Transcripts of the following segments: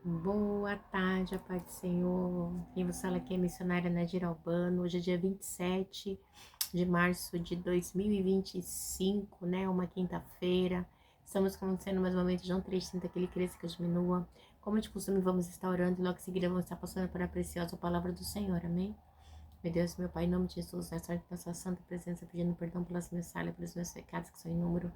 Boa tarde, a paz do Senhor. Quem vos fala aqui é a missionária Nadira Albano. Hoje é dia 27 de março de 2025, né? Uma quinta-feira. Estamos começando mais uma vez João 3,30, que ele cresça, que eu diminua. Como de costume, vamos estar orando e logo em seguida vamos estar passando para a preciosa palavra do Senhor, amém? Meu Deus, meu Pai, em nome de Jesus, nessa sua santa presença, pedindo perdão pelas minhas falhas, pelos meus pecados, que são em número.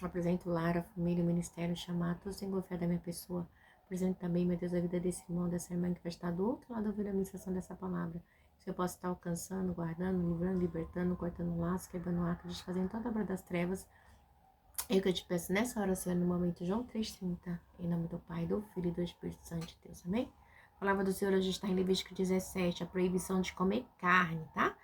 Apresento o lar, a família, o ministério, chamar todos sem fé da minha pessoa. Apresento também, meu Deus, a vida desse irmão, dessa irmã que vai estar do outro lado ouvindo a ministração dessa palavra. Se eu posso estar alcançando, guardando, livrando, libertando, cortando laços, quebrando arco, desfazendo toda a obra das trevas. É o que eu te peço nessa hora, Senhor, no momento João 3,30, em nome do Pai, do Filho e do Espírito Santo de Deus, amém? A palavra do Senhor hoje está em Levítico 17, a proibição de comer carne, tá?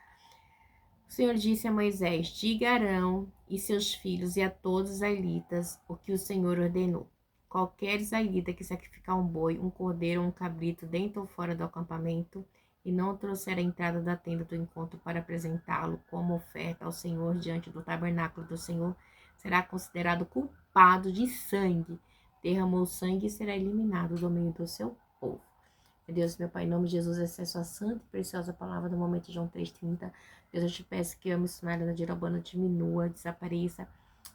O Senhor disse a Moisés: diga a Arão e seus filhos e a todos os israelitas o que o Senhor ordenou. Qualquer israelita que sacrificar um boi, um cordeiro ou um cabrito dentro ou fora do acampamento e não trouxer a entrada da tenda do encontro para apresentá-lo como oferta ao Senhor diante do tabernáculo do Senhor, será considerado culpado de sangue. Derramou sangue e será eliminado do meio do seu povo. Meu Deus, meu Pai, em nome de Jesus, essa é a sua santa e preciosa palavra do momento de João 3,30. Deus, eu te peço que a missionária Nadira Albano diminua, desapareça,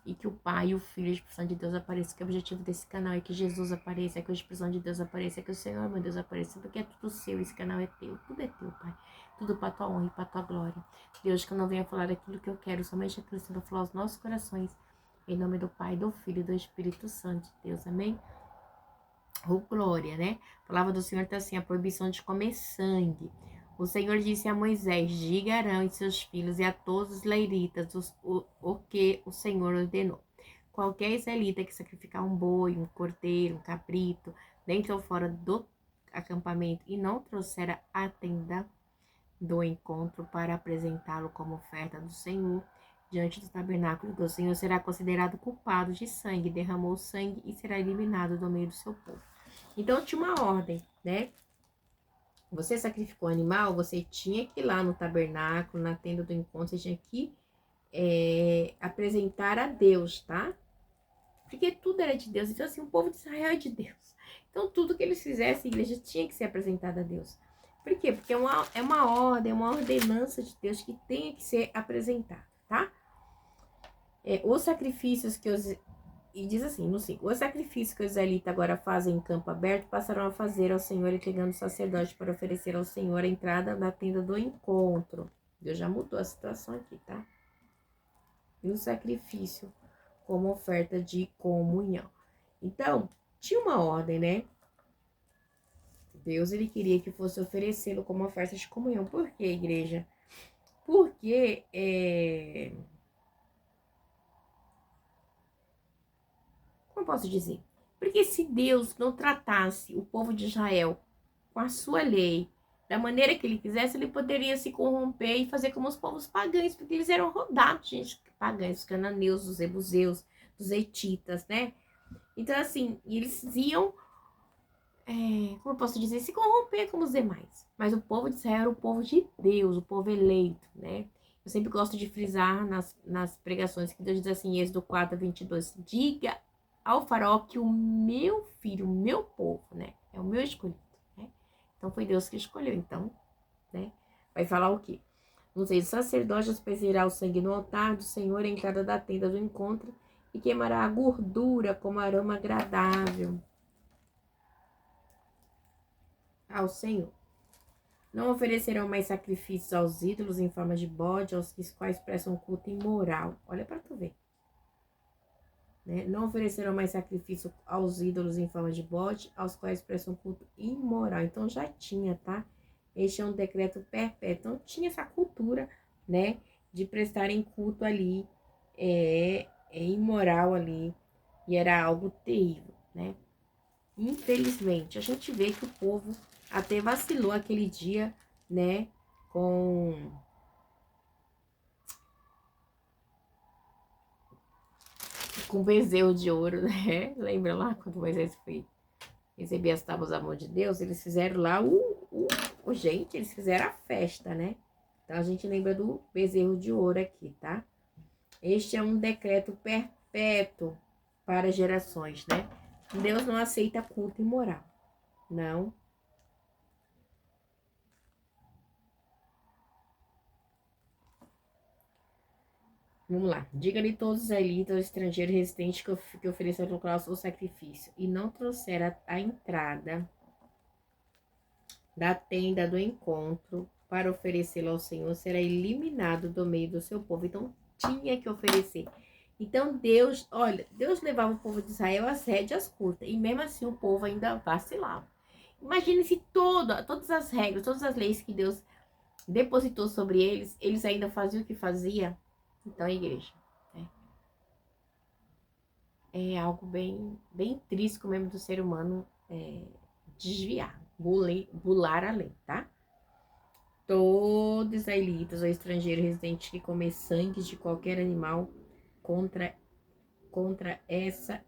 e que o Pai, o Filho e o Espírito Santo de Deus apareça, que o objetivo desse canal é que Jesus apareça, é que o Espírito Santo de Deus apareça, é que o Senhor, meu Deus, apareça, porque é tudo seu, esse canal é teu, tudo é teu, Pai. Tudo para tua honra e para tua glória. Deus, que eu não venha falar aquilo que eu quero, somente aquilo que o Senhor falar aos nossos corações. Em nome do Pai, do Filho e do Espírito Santo de Deus, amém? Oh, glória, né? A palavra do Senhor está assim, a proibição de comer sangue. O Senhor disse a Moisés: diga a Arão e seus filhos e a todos os leiritas o que o Senhor ordenou. Qualquer israelita que sacrificar um boi, um cordeiro, um cabrito, dentro ou fora do acampamento e não trouxer a tenda do encontro para apresentá-lo como oferta do Senhor, diante do tabernáculo do Senhor, será considerado culpado de sangue, derramou sangue e será eliminado do meio do seu povo. Então tinha uma ordem, né? Você sacrificou um animal, você tinha que ir lá no tabernáculo, na tenda do encontro, você tinha que apresentar a Deus, tá? Porque tudo era de Deus. Então, assim, o povo de Israel é de Deus. Então, tudo que eles fizessem, a igreja tinha que ser apresentada a Deus. Por quê? Porque é uma ordem, é uma ordenança de Deus que tem que ser apresentada, tá? Os sacrifícios que os E diz assim, no 5, os sacrifícios que os israelitas agora fazem em campo aberto passarão a fazer ao Senhor, entregando o sacerdote para oferecer ao Senhor a entrada da tenda do encontro. Deus já mudou a situação aqui, tá? E o sacrifício como oferta de comunhão. Então, tinha uma ordem, né? Deus, ele queria que fosse oferecê-lo como oferta de comunhão. Por quê, igreja? Porque como eu posso dizer? Porque se Deus não tratasse o povo de Israel com a sua lei, da maneira que ele quisesse, ele poderia se corromper e fazer como os povos pagãos, porque eles eram rodados, gente, pagãos, os cananeus, os jebuseus, os hetitas, né? Então, assim, eles iam, como eu posso dizer, se corromper como os demais. Mas o povo de Israel era o povo de Deus, o povo eleito, né? Eu sempre gosto de frisar nas pregações que Deus diz assim, em Êxodo 4:22, diga ao faraó que o meu filho, o meu povo, né? É o meu escolhido, né? Então foi Deus que escolheu, então, né? Vai falar o quê? Não sei, o sacerdote aspergirá o sangue no altar do Senhor, à entrada da tenda do encontro, e queimará a gordura como aroma agradável ao Senhor. Não oferecerão mais sacrifícios aos ídolos em forma de bode, aos quais prestam culto imoral. Olha para tu ver. Né? Não oferecerão mais sacrifício aos ídolos em forma de bode, aos quais prestam culto imoral. Então já tinha, tá? Este é um decreto perpétuo. Então tinha essa cultura, né? De prestarem culto ali, imoral ali. E era algo terrível, né? Infelizmente, a gente vê que o povo até vacilou aquele dia, né? Com bezerro de ouro, né? Lembra lá quando Moisés foi receber as tábuas da mão de Deus? Eles fizeram lá gente, eles fizeram a festa, né? Então a gente lembra do bezerro de ouro aqui, tá? Este é um decreto perpétuo para gerações, né? Deus não aceita culto imoral. Não. Vamos lá. Diga-lhe todos os israelitas ou estrangeiros residentes que ofereceram no holocausto o sacrifício e não trouxeram a entrada da tenda do encontro para oferecê-lo ao Senhor, será eliminado do meio do seu povo. Então, tinha que oferecer. Então, Deus, olha, Deus levava o povo de Israel às rédeas curtas, e mesmo assim o povo ainda vacilava. Imagine se todas as regras, todas as leis que Deus depositou sobre eles, eles ainda faziam o que fazia. Então, a igreja, é algo bem intrínseco mesmo do ser humano, desviar, bular a lei, tá? Todos israelitas ou estrangeiro residente que comer sangue de qualquer animal contra esse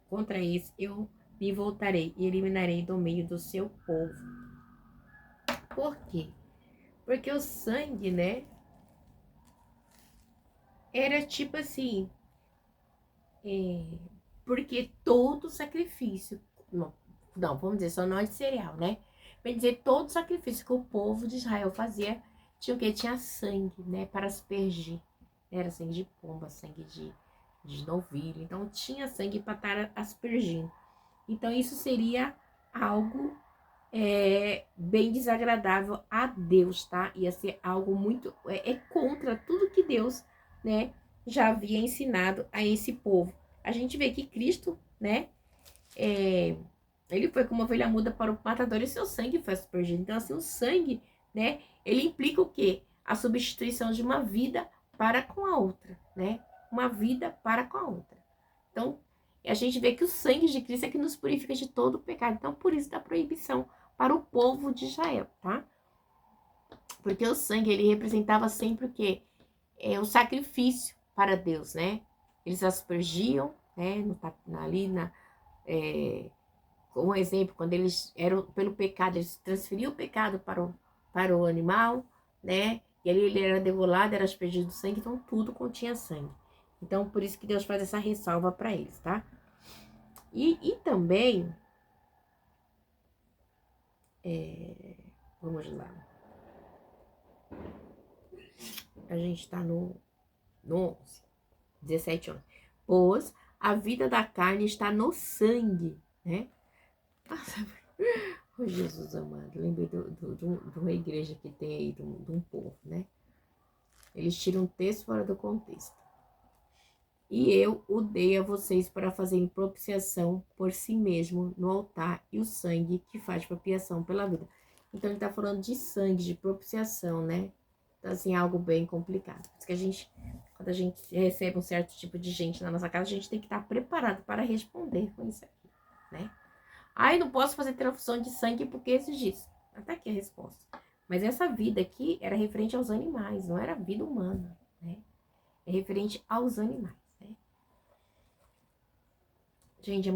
eu me voltarei e eliminarei do meio do seu povo. Por quê? Porque o sangue, né, era tipo assim, porque todo sacrifício, não, vamos dizer, só nós de cereal, né? Bem dizer, todo sacrifício que o povo de Israel fazia, tinha o que? Tinha sangue, né, para aspergir. Era sangue de pomba, sangue de novilho, então tinha sangue para estar aspergindo. Então isso seria algo bem desagradável a Deus, tá? Ia ser algo muito, contra tudo que Deus, né, já havia ensinado a esse povo. A gente vê que Cristo, né, ele foi como ovelha muda para o matador e seu sangue foi aspergido. Então, assim, o sangue, né, ele implica o quê? A substituição de uma vida para com a outra, né? Uma vida para com a outra. Então, a gente vê que o sangue de Cristo é que nos purifica de todo o pecado. Então, por isso da proibição para o povo de Israel, tá? Porque o sangue, ele representava sempre o quê? O sacrifício para Deus, né? Eles aspergiam, né? Ali um exemplo, quando eles eram pelo pecado, eles transferiam o pecado para o animal, né? E ali ele era degolado, era aspergido sangue, então tudo continha sangue. Então, por isso que Deus faz essa ressalva para eles, tá? E também, vamos lá. A gente tá no 11, 17, 11. Pois a vida da carne está no sangue, né? Nossa, oh, Jesus amado, lembrei de uma igreja que tem aí, de um povo, né? Eles tiram um texto fora do contexto. E eu o dei a vocês para fazerem propiciação por si mesmo no altar e o sangue que faz propiciação pela vida. Então ele está falando de sangue, de propiciação, né? Então, assim, é algo bem complicado. Por isso que quando a gente recebe um certo tipo de gente na nossa casa, a gente tem que estar preparado para responder com isso aqui, né? Ai, não posso fazer transfusão de sangue porque esses dias. Até aqui a resposta. Mas essa vida aqui era referente aos animais, não era vida humana, né? É referente aos animais, né? Gente,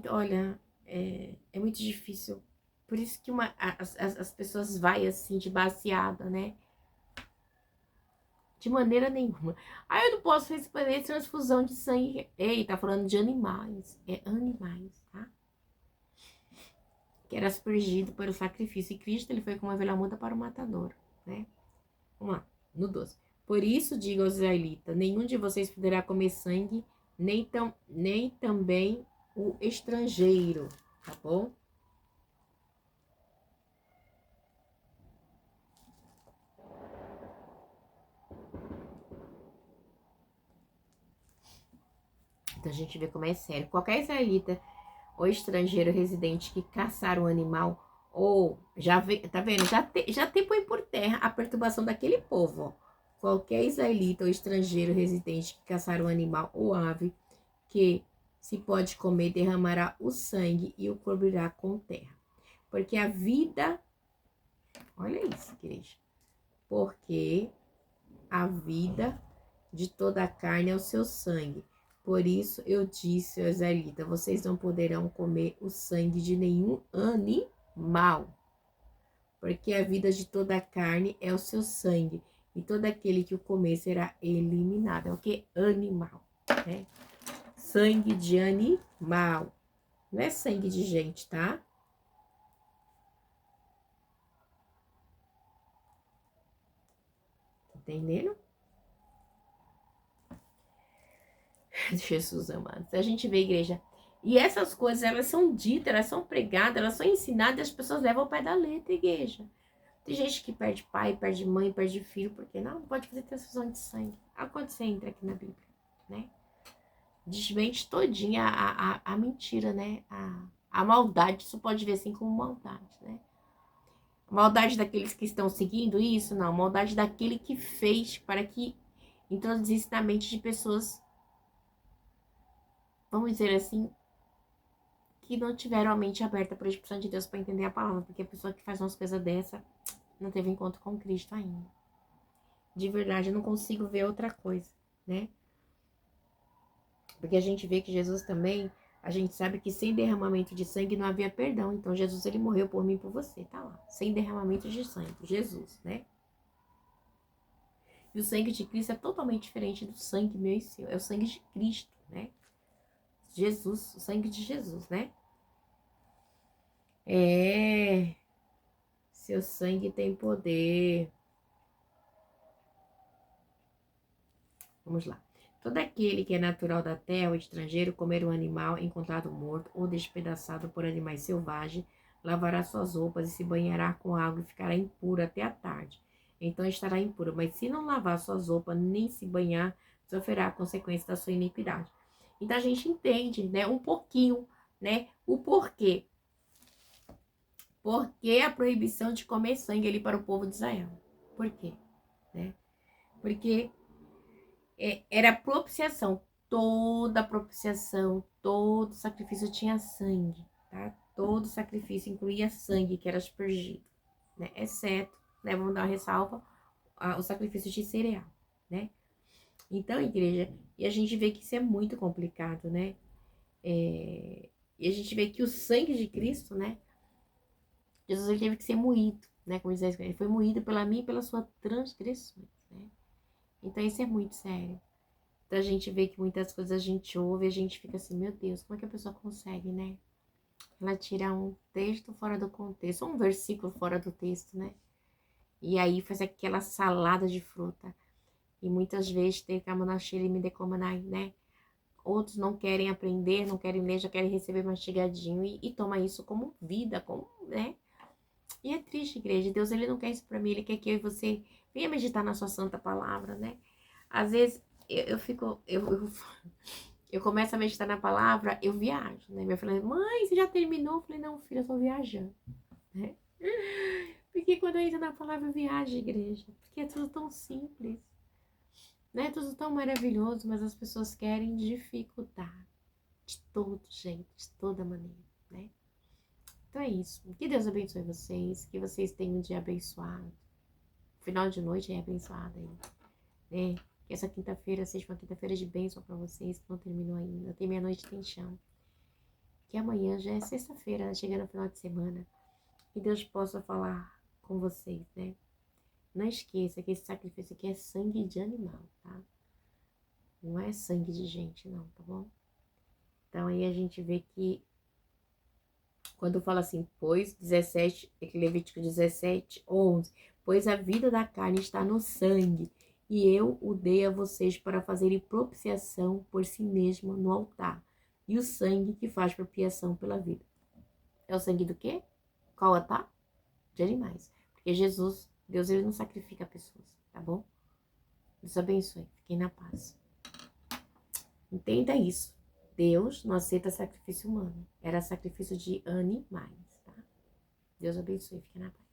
olha, é muito difícil. Por isso que as pessoas vai assim, de baseada, né? De maneira nenhuma. Ah, eu não posso fazer transfusão de sangue. Ei, tá falando de animais. É animais, tá? Que era aspergido para o sacrifício. E Cristo, ele foi como uma ovelha muda para o matador, né? Vamos lá, no 12. Por isso digo aos israelitas, nenhum de vocês poderá comer sangue, nem também o estrangeiro, tá bom? Então a gente vê como é sério. Qualquer israelita ou estrangeiro residente que caçar um animal, ou já vê, tá vendo? Já tem põe por terra a perturbação daquele povo, ó. Qualquer israelita ou estrangeiro residente que caçar um animal ou ave que se pode comer, derramará o sangue e o cobrirá com terra. Porque a vida, olha isso, igreja. Porque a vida de toda a carne é o seu sangue. Por isso eu disse aos israelitas, vocês não poderão comer o sangue de nenhum animal. Porque a vida de toda a carne é o seu sangue. E todo aquele que o comer será eliminado. É o que? Animal, né? Sangue de animal. Não é sangue de gente, tá? Entendendo? Jesus amado. A gente vê a igreja. E essas coisas, elas são ditas, elas são pregadas, elas são ensinadas e as pessoas levam ao pé da letra, igreja. Tem gente que perde pai, perde mãe, perde filho, porque não pode fazer transfusão de sangue. Ah, quando você entra aqui na Bíblia, né? Desmente todinha a mentira, né? A maldade, isso pode ver assim como maldade, né? Maldade daqueles que estão seguindo isso? Não, maldade daquele que fez para que introduzisse na mente de pessoas, vamos dizer assim, que não tiveram a mente aberta para a Espírito Santo de Deus para entender a palavra, porque a pessoa que faz umas coisas dessa não teve encontro com Cristo ainda. De verdade, eu não consigo ver outra coisa, né? Porque a gente vê que Jesus também, a gente sabe que sem derramamento de sangue não havia perdão. Então Jesus, ele morreu por mim e por você, tá lá. Sem derramamento de sangue, Jesus, né? E o sangue de Cristo é totalmente diferente do sangue meu e seu. É o sangue de Cristo, né? Jesus, o sangue de Jesus, né? É, seu sangue tem poder. Vamos lá. Todo aquele que é natural da terra ou estrangeiro comer um animal encontrado morto ou despedaçado por animais selvagens, lavará suas roupas e se banhará com água e ficará impuro até a tarde. Então estará impuro. Mas se não lavar suas roupas nem se banhar, sofrerá a consequência da sua iniquidade. Então a gente entende, né, um pouquinho, né, o porquê. Por que a proibição de comer sangue ali para o povo de Israel? Por quê? Né? Porque era propiciação. Toda propiciação, todo sacrifício tinha sangue, tá? Todo sacrifício incluía sangue que era aspergido, né? Exceto, né? Vamos dar uma ressalva, o sacrifício de cereal, né? Então, igreja, e a gente vê que isso é muito complicado, né? E a gente vê que o sangue de Cristo, né? Jesus, ele teve que ser moído, né? Como diz a Escritura, ele foi moído pela mim e pela sua transgressões, né? Então, isso é muito sério. Então a gente vê que muitas coisas a gente ouve e a gente fica assim, meu Deus, como é que a pessoa consegue, né? Ela tira um texto fora do contexto, um versículo fora do texto, né? E aí faz aquela salada de fruta. E muitas vezes tem camonacheira e me decomanai, né? Outros não querem aprender, não querem ler, já querem receber mastigadinho e toma isso como vida, como, né? E é triste, igreja. Deus, ele não quer isso pra mim, ele quer que eu e você venha meditar na sua santa palavra, né? Às vezes eu fico, eu começo a meditar na palavra, eu viajo, né? Minha filha, mãe, você já terminou? Eu falei, não, filha, eu tô viajando, né? Porque quando eu entro na palavra, eu viajo, igreja. Porque é tudo tão simples, né? Tudo tão maravilhoso, mas as pessoas querem dificultar de todo jeito, de toda maneira, né? Então é isso. Que Deus abençoe vocês, que vocês tenham um dia abençoado. Final de noite é abençoado aí, né? Que essa quinta-feira seja uma quinta-feira de bênção para vocês, que não terminou ainda. Tem meia-noite, tem chão. Que amanhã já é sexta-feira, chegando no final de semana. Que Deus possa falar com vocês, né? Não esqueça que esse sacrifício aqui é sangue de animal, tá? Não é sangue de gente, não, tá bom? Então aí a gente vê que quando fala assim, pois 17, Levítico 17, 11, pois a vida da carne está no sangue, e eu o dei a vocês para fazerem propiciação por si mesmo no altar. E o sangue que faz propiciação pela vida. É o sangue do quê? Qual altar? De animais. Porque Jesus, Deus, ele não sacrifica pessoas, tá bom? Deus abençoe. Fiquem na paz. Entenda isso. Deus não aceita sacrifício humano. Era sacrifício de animais, tá? Deus abençoe. Fiquem na paz.